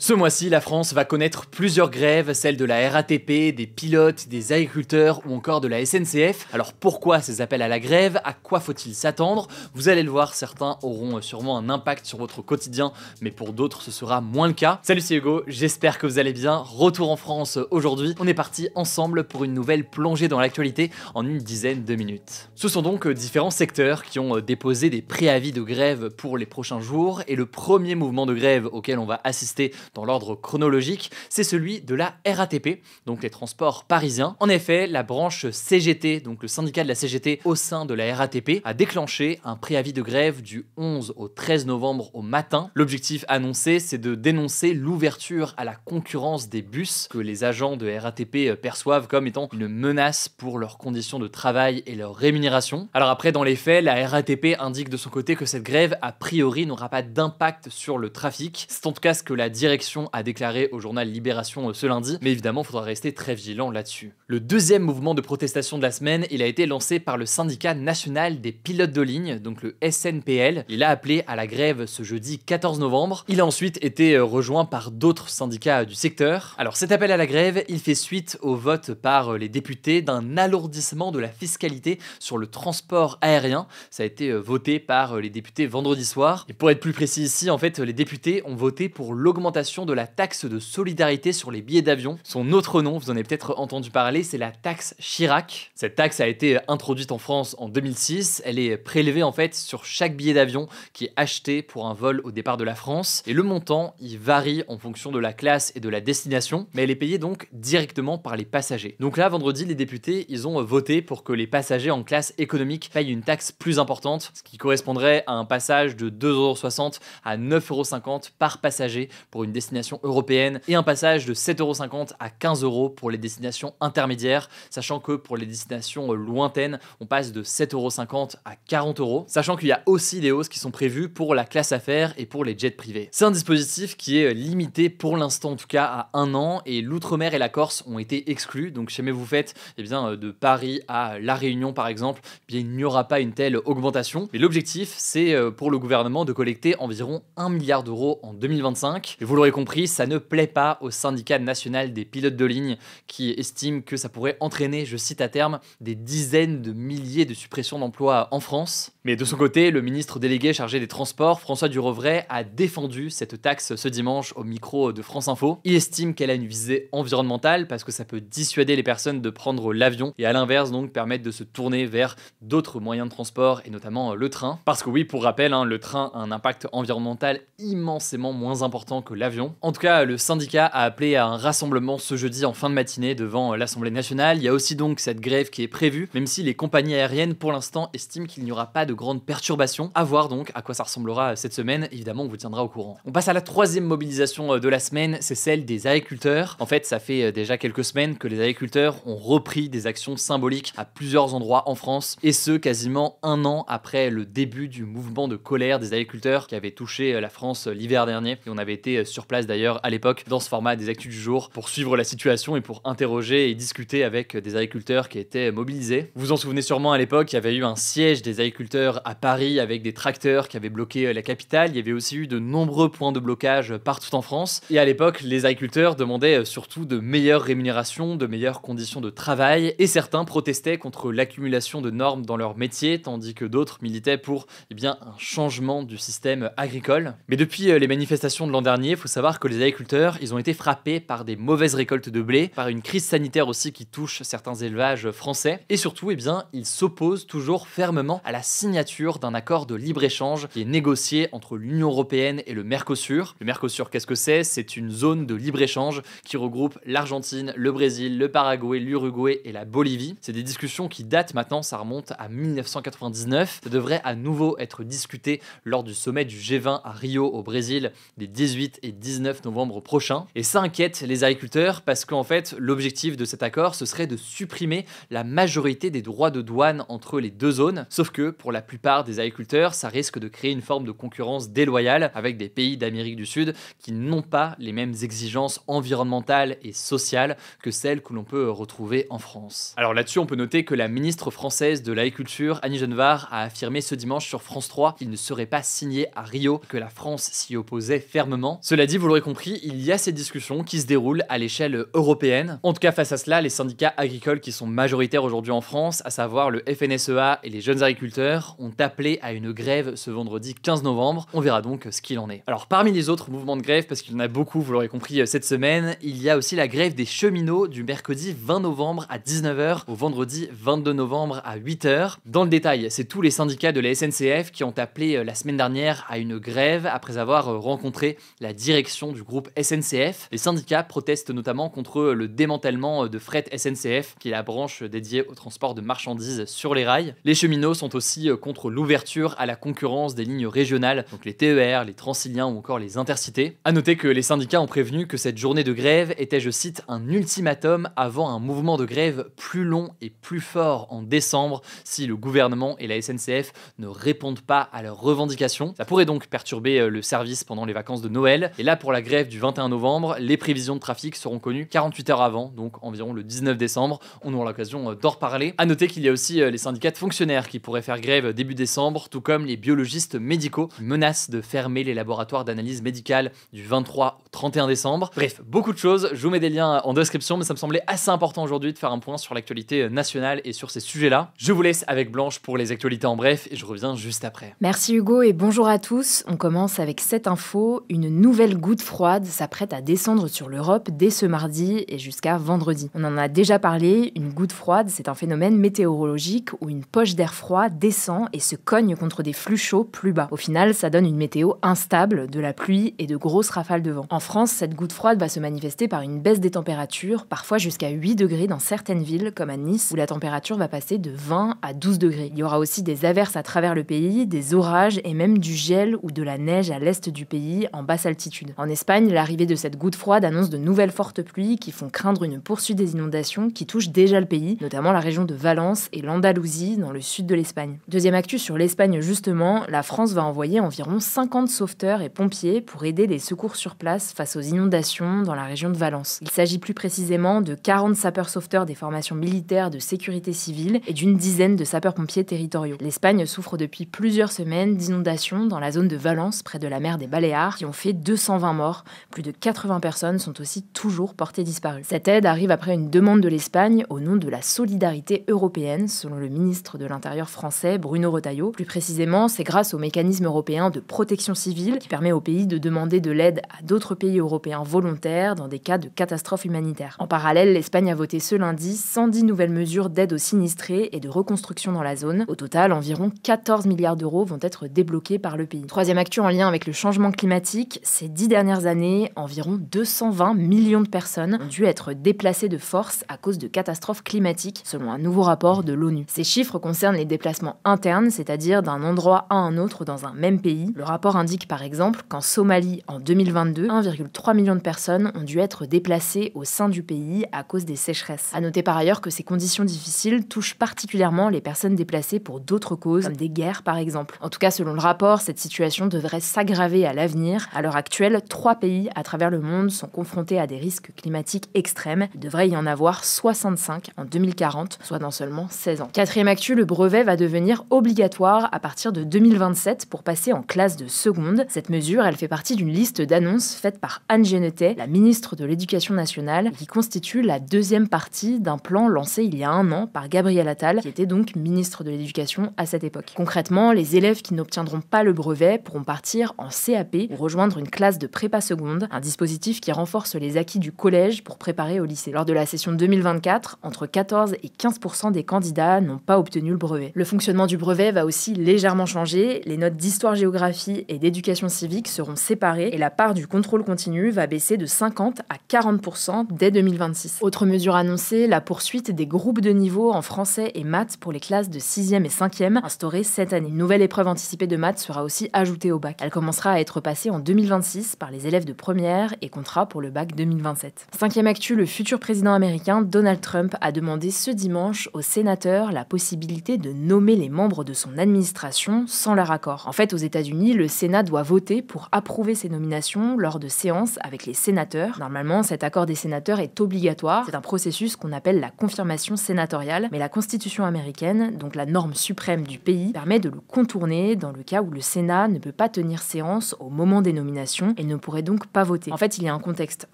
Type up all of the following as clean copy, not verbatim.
Ce mois-ci, la France va connaître plusieurs grèves, celles de la RATP, des pilotes, des agriculteurs ou encore de la SNCF. Alors pourquoi ces appels à la grève? À quoi faut-il s'attendre? Vous allez le voir, certains auront sûrement un impact sur votre quotidien, mais pour d'autres ce sera moins le cas. Salut, c'est Hugo, j'espère que vous allez bien. Retour en France aujourd'hui. On est parti ensemble pour une nouvelle plongée dans l'actualité en une dizaine de minutes. Ce sont donc différents secteurs qui ont déposé des préavis de grève pour les prochains jours, et le premier mouvement de grève auquel on va assister dans l'ordre chronologique, c'est celui de la RATP, donc les transports parisiens. En effet, la branche CGT, donc le syndicat de la CGT au sein de la RATP, a déclenché un préavis de grève du 11 au 13 novembre au matin. L'objectif annoncé, c'est de dénoncer l'ouverture à la concurrence des bus que les agents de RATP perçoivent comme étant une menace pour leurs conditions de travail et leur rémunération. Alors après, dans les faits, la RATP indique de son côté que cette grève, a priori, n'aura pas d'impact sur le trafic. C'est en tout cas ce que la direction a déclaré au journal Libération ce lundi, mais évidemment, il faudra rester très vigilant là-dessus. Le deuxième mouvement de protestation de la semaine, il a été lancé par le syndicat national des pilotes de ligne, donc le SNPL. Il a appelé à la grève ce jeudi 14 novembre. Il a ensuite été rejoint par d'autres syndicats du secteur. Alors cet appel à la grève, il fait suite au vote par les députés d'un alourdissement de la fiscalité sur le transport aérien. Ça a été voté par les députés vendredi soir. Et pour être plus précis ici, en fait, les députés ont voté pour l'augmentation de la taxe de solidarité sur les billets d'avion. Son autre nom, vous en avez peut-être entendu parler, c'est la taxe Chirac. Cette taxe a été introduite en France en 2006. Elle est prélevée en fait sur chaque billet d'avion qui est acheté pour un vol au départ de la France. Et le montant, il varie en fonction de la classe et de la destination, mais elle est payée donc directement par les passagers. Donc là, vendredi, les députés, ils ont voté pour que les passagers en classe économique payent une taxe plus importante, ce qui correspondrait à un passage de 2,60 € à 9,50 € par passager pour une destination européenne, et un passage de 7,50 € à 15 € pour les destinations intermédiaires, sachant que pour les destinations lointaines, on passe de 7,50 € à 40 €, sachant qu'il y a aussi des hausses qui sont prévues pour la classe affaires et pour les jets privés. C'est un dispositif qui est limité pour l'instant en tout cas à 1 an, et l'outre-mer et la Corse ont été exclus, donc si jamais vous faites de Paris à La Réunion par exemple, il n'y aura pas une telle augmentation, mais l'objectif c'est pour le gouvernement de collecter environ 1 milliard d'euros en 2025, et vous l'aurez compris, ça ne plaît pas au syndicat national des pilotes de ligne qui estime que ça pourrait entraîner, je cite à terme, des dizaines de milliers de suppressions d'emplois en France. Mais de son côté, le ministre délégué chargé des Transports, François Durovray, a défendu cette taxe ce dimanche au micro de France Info. Il estime qu'elle a une visée environnementale parce que ça peut dissuader les personnes de prendre l'avion et à l'inverse donc permettre de se tourner vers d'autres moyens de transport et notamment le train. Parce que oui, pour rappel, le train a un impact environnemental immensément moins important que l'avion. En tout cas, le syndicat a appelé à un rassemblement ce jeudi en fin de matinée devant l'Assemblée nationale. Il y a aussi donc cette grève qui est prévue, même si les compagnies aériennes pour l'instant estiment qu'il n'y aura pas de grandes perturbations. À voir donc à quoi ça ressemblera cette semaine, évidemment on vous tiendra au courant. On passe à la troisième mobilisation de la semaine, c'est celle des agriculteurs. En fait, ça fait déjà quelques semaines que les agriculteurs ont repris des actions symboliques à plusieurs endroits en France, et ce quasiment 1 an après le début du mouvement de colère des agriculteurs qui avait touché la France l'hiver dernier, et on avait été sur place d'ailleurs à l'époque dans ce format des Actus du jour pour suivre la situation et pour interroger et discuter avec des agriculteurs qui étaient mobilisés. Vous vous en souvenez sûrement, à l'époque, il y avait eu un siège des agriculteurs à Paris avec des tracteurs qui avaient bloqué la capitale. Il y avait aussi eu de nombreux points de blocage partout en France. Et à l'époque, les agriculteurs demandaient surtout de meilleures rémunérations, de meilleures conditions de travail, et certains protestaient contre l'accumulation de normes dans leur métier, tandis que d'autres militaient pour un changement du système agricole. Mais depuis les manifestations de l'an dernier, il faut savoir que les agriculteurs, ils ont été frappés par des mauvaises récoltes de blé, par une crise sanitaire aussi qui touche certains élevages français, et surtout, ils s'opposent toujours fermement à la signature d'un accord de libre-échange qui est négocié entre l'Union européenne et le Mercosur. Le Mercosur, qu'est-ce que c'est? C'est une zone de libre-échange qui regroupe l'Argentine, le Brésil, le Paraguay, l'Uruguay et la Bolivie. C'est des discussions qui datent maintenant, ça remonte à 1999. Ça devrait à nouveau être discuté lors du sommet du G20 à Rio au Brésil des 18 et 19 novembre prochains. Et ça inquiète les agriculteurs parce qu'en fait, l'objectif de cet accord, ce serait de supprimer la majorité des droits de douane entre les deux zones. Sauf que pour la plupart des agriculteurs, ça risque de créer une forme de concurrence déloyale avec des pays d'Amérique du Sud qui n'ont pas les mêmes exigences environnementales et sociales que celles que l'on peut retrouver en France. Alors là-dessus, on peut noter que la ministre française de l'Agriculture, Annie Genevard, a affirmé ce dimanche sur France 3 qu'il ne serait pas signé à Rio, que la France s'y opposait fermement. Cela dit, vous l'aurez compris, il y a ces discussions qui se déroulent à l'échelle européenne. En tout cas, face à cela, les syndicats agricoles qui sont majoritaires aujourd'hui en France, à savoir le FNSEA et les jeunes agriculteurs, ont appelé à une grève ce vendredi 15 novembre. On verra donc ce qu'il en est. Alors, parmi les autres mouvements de grève, parce qu'il y en a beaucoup, vous l'aurez compris, cette semaine, il y a aussi la grève des cheminots du mercredi 20 novembre à 19h au vendredi 22 novembre à 8h. Dans le détail, c'est tous les syndicats de la SNCF qui ont appelé la semaine dernière à une grève après avoir rencontré la direction du groupe SNCF. Les syndicats protestent notamment contre le démantèlement de Fret SNCF, qui est la branche dédiée au transport de marchandises sur les rails. Les cheminots sont aussi contre l'ouverture à la concurrence des lignes régionales, donc les TER, les Transiliens ou encore les Intercités. A noter que les syndicats ont prévenu que cette journée de grève était, je cite, un ultimatum avant un mouvement de grève plus long et plus fort en décembre si le gouvernement et la SNCF ne répondent pas à leurs revendications. Ça pourrait donc perturber le service pendant les vacances de Noël. Et là, pour la grève du 21 novembre, les prévisions de trafic seront connues 48 heures avant, donc environ le 19 décembre. On aura l'occasion d'en reparler. A noter qu'il y a aussi les syndicats de fonctionnaires qui pourraient faire grève début décembre, tout comme les biologistes médicaux qui menacent de fermer les laboratoires d'analyse médicale du 23 au 31 décembre. Bref, beaucoup de choses. Je vous mets des liens en description, mais ça me semblait assez important aujourd'hui de faire un point sur l'actualité nationale et sur ces sujets-là. Je vous laisse avec Blanche pour les actualités en bref et je reviens juste après. Merci Hugo et bonjour à tous. On commence avec cette info. Une nouvelle goutte froide s'apprête à descendre sur l'Europe dès ce mardi et jusqu'à vendredi. On en a déjà parlé, une goutte froide, c'est un phénomène météorologique où une poche d'air froid descend et se cogne contre des flux chauds plus bas. Au final, ça donne une météo instable, de la pluie et de grosses rafales de vent. En France, cette goutte froide va se manifester par une baisse des températures, parfois jusqu'à 8 degrés dans certaines villes comme à Nice où la température va passer de 20 à 12 degrés. Il y aura aussi des averses à travers le pays, des orages et même du gel ou de la neige à l'est du pays en basse altitude. En Espagne, l'arrivée de cette goutte froide annonce de nouvelles fortes pluies qui font craindre une poursuite des inondations qui touchent déjà le pays, notamment la région de Valence et l'Andalousie dans le sud de l'Espagne. Deuxième actu sur l'Espagne justement, la France va envoyer environ 50 sauveteurs et pompiers pour aider les secours sur place face aux inondations dans la région de Valence. Il s'agit plus précisément de 40 sapeurs-sauveteurs des formations militaires de sécurité civile et d'une dizaine de sapeurs-pompiers territoriaux. L'Espagne souffre depuis plusieurs semaines d'inondations dans la zone de Valence, près de la mer des Baléares, qui ont fait 220 morts. Plus de 80 personnes sont aussi toujours portées disparues. Cette aide arrive après une demande de l'Espagne au nom de la solidarité européenne, selon le ministre de l'Intérieur français Bruno Retailleau. Plus précisément, c'est grâce au mécanisme européen de protection civile qui permet au pays de demander de l'aide à d'autres pays européens volontaires dans des cas de catastrophes humanitaires. En parallèle, l'Espagne a voté ce lundi 110 nouvelles mesures d'aide aux sinistrés et de reconstruction dans la zone. Au total, environ 14 milliards d'euros vont être débloqués par le pays. Troisième actu en lien avec le changement climatique, ces 10 dernières années, environ 220 millions de personnes ont dû être déplacées de force à cause de catastrophes climatiques, selon un nouveau rapport de l'ONU. Ces chiffres concernent les déplacements internes, c'est-à-dire d'un endroit à un autre dans un même pays. Le rapport indique par exemple qu'en Somalie, en 2022, 1,3 million de personnes ont dû être déplacées au sein du pays à cause des sécheresses. À noter par ailleurs que ces conditions difficiles touchent particulièrement les personnes déplacées pour d'autres causes, comme des guerres par exemple. En tout cas, selon le rapport, cette situation devrait s'aggraver à l'avenir. À l'heure actuelle, 3 pays à travers le monde sont confrontés à des risques climatiques extrêmes. Il devrait y en avoir 65 en 2040, soit dans seulement 16 ans. Quatrième actu, le brevet va devenir obligatoire à partir de 2027 pour passer en classe de seconde. Cette mesure, elle fait partie d'une liste d'annonces faite par Anne Genetet, la ministre de l'Éducation nationale, qui constitue la deuxième partie d'un plan lancé il y a un an par Gabriel Attal, qui était donc ministre de l'Éducation à cette époque. Concrètement, les élèves qui n'obtiendront pas le brevet pourront partir en CAP ou rejoindre une classe de prépa seconde, un dispositif qui renforce les acquis du collège pour préparer au lycée. Lors de la session 2024, entre 14 et 15% des candidats n'ont pas obtenu le brevet. Le fonctionnement du brevet va aussi légèrement changer. Les notes d'histoire-géographie et d'éducation civique seront séparées et la part du contrôle continu va baisser de 50 à 40% dès 2026. Autre mesure annoncée, la poursuite des groupes de niveau en français et maths pour les classes de 6e et 5e instaurée cette année. Une nouvelle épreuve anticipée de maths sera aussi ajoutée au bac. Elle commencera à être passée en 2026 par les élèves de première et comptera pour le bac 2027. Cinquième actu, le futur président américain Donald Trump a demandé ce dimanche aux sénateurs la possibilité de nommer les membres de son administration sans leur accord. En fait, aux États-Unis, le Sénat doit voter pour approuver ces nominations lors de séances avec les sénateurs. Normalement, cet accord des sénateurs est obligatoire. C'est un processus qu'on appelle la confirmation sénatoriale, mais la Constitution américaine, donc la norme suprême du pays, permet de le contourner dans le cas où le Sénat ne peut pas tenir séance au moment des nominations et ne pourrait donc pas voter. En fait, il y a un contexte.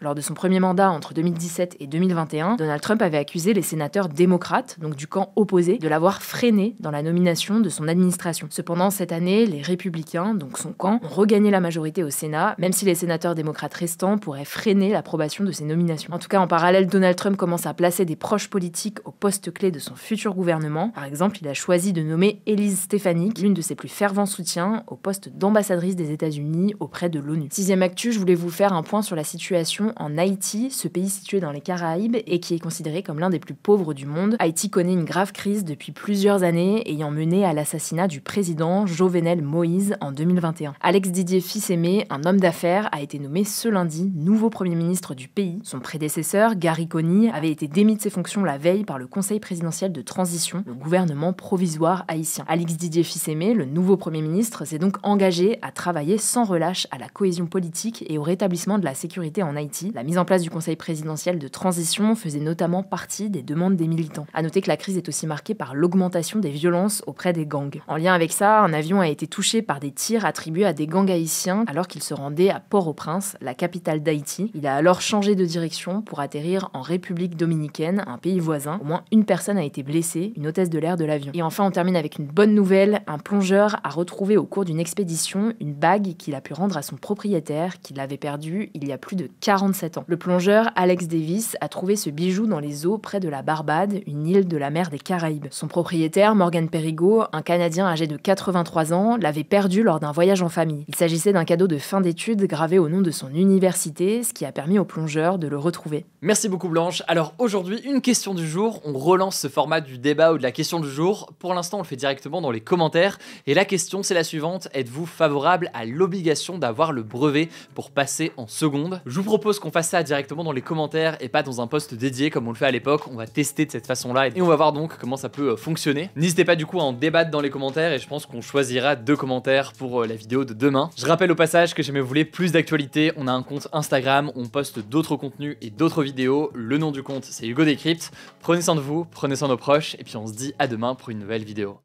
Lors de son premier mandat entre 2017 et 2021, Donald Trump avait accusé les sénateurs démocrates, donc du camp opposé, de l'avoir freiné dans la nomination de son administration. Cependant, cette année, les républicains, donc son camp, ont regagné la majorité au Sénat, même si les sénateurs démocrates restants pourraient freiner l'approbation de ces nominations. En tout cas, en parallèle, Donald Trump commence à placer des proches politiques aux postes clés de son futur gouvernement. Par exemple, il a choisi de nommer Elise Stefanik, l'une de ses plus fervents soutiens, au poste d'ambassadrice des États-Unis auprès de l'ONU. Sixième actu, je voulais vous faire un point sur la situation en Haïti, ce pays situé dans les Caraïbes et qui est considéré comme l'un des plus pauvres du monde. Haïti connaît une grave crise depuis plusieurs années, ayant mené à l'assassinat du président Jovenel Moïse en 2021. Alex Didier Fils-Aimé, un homme d'affaires, a été nommé ce lundi nouveau premier ministre du pays. Son prédécesseur, Gary Coney, avait été démis de ses fonctions la veille par le Conseil présidentiel de transition, le gouvernement provisoire haïtien. Alex Didier Fils-Aimé, le nouveau premier ministre, s'est donc engagé à travailler sans relâche à la cohésion politique et au rétablissement de la sécurité en Haïti. La mise en place du Conseil présidentiel de transition faisait notamment partie des demandes des militants. À noter que la crise est aussi marquée par l'augmentation des violences auprès des gangs. En lien avec ça, un avion a été touché par des tirs attribués à des gangs haïtiens alors qu'il se rendait à Port-au-Prince, la capitale d'Haïti. Il a alors changé de direction pour atterrir en République dominicaine, un pays voisin. Au moins une personne a été blessée, une hôtesse de l'air de l'avion. Et enfin, on termine avec une bonne nouvelle. Un plongeur a retrouvé au cours d'une expédition une bague qu'il a pu rendre à son propriétaire, qu'il avait perdue il y a plus de 47 ans. Le plongeur Alex Davis a trouvé ce bijou dans les eaux près de la Barbade, une île de la mer des Caraïbes. Son propriétaire, Morgan Perigo, un Canadien âgé de 83 ans, l'avait perdu lors d'un voyage en famille. Il s'agissait d'un cadeau de fin d'études gravé au nom de son université, ce qui a permis au plongeur de le retrouver. Merci beaucoup Blanche. Alors aujourd'hui, une question du jour. On relance ce format du débat ou de la question du jour. Pour l'instant, on le fait directement dans les commentaires. Et la question, c'est la suivante. Êtes-vous favorable à l'obligation d'avoir le brevet pour passer en seconde? Je vous propose qu'on fasse ça directement dans les commentaires et pas dans un post dédié comme on le fait à l'époque. On va tester de cette façon-là et on va voir donc comment ça peut fonctionner. N'hésitez pas du coup à en débattre dans les commentaires et je pense qu'on choisira 2 commentaires pour la vidéo de demain. Je rappelle au passage que si vous voulez plus d'actualité, on a un compte Instagram, on poste d'autres contenus et d'autres vidéos. Le nom du compte, c'est Hugo Décrypte. Prenez soin de vous, prenez soin de nos proches et puis on se dit à demain pour une nouvelle vidéo.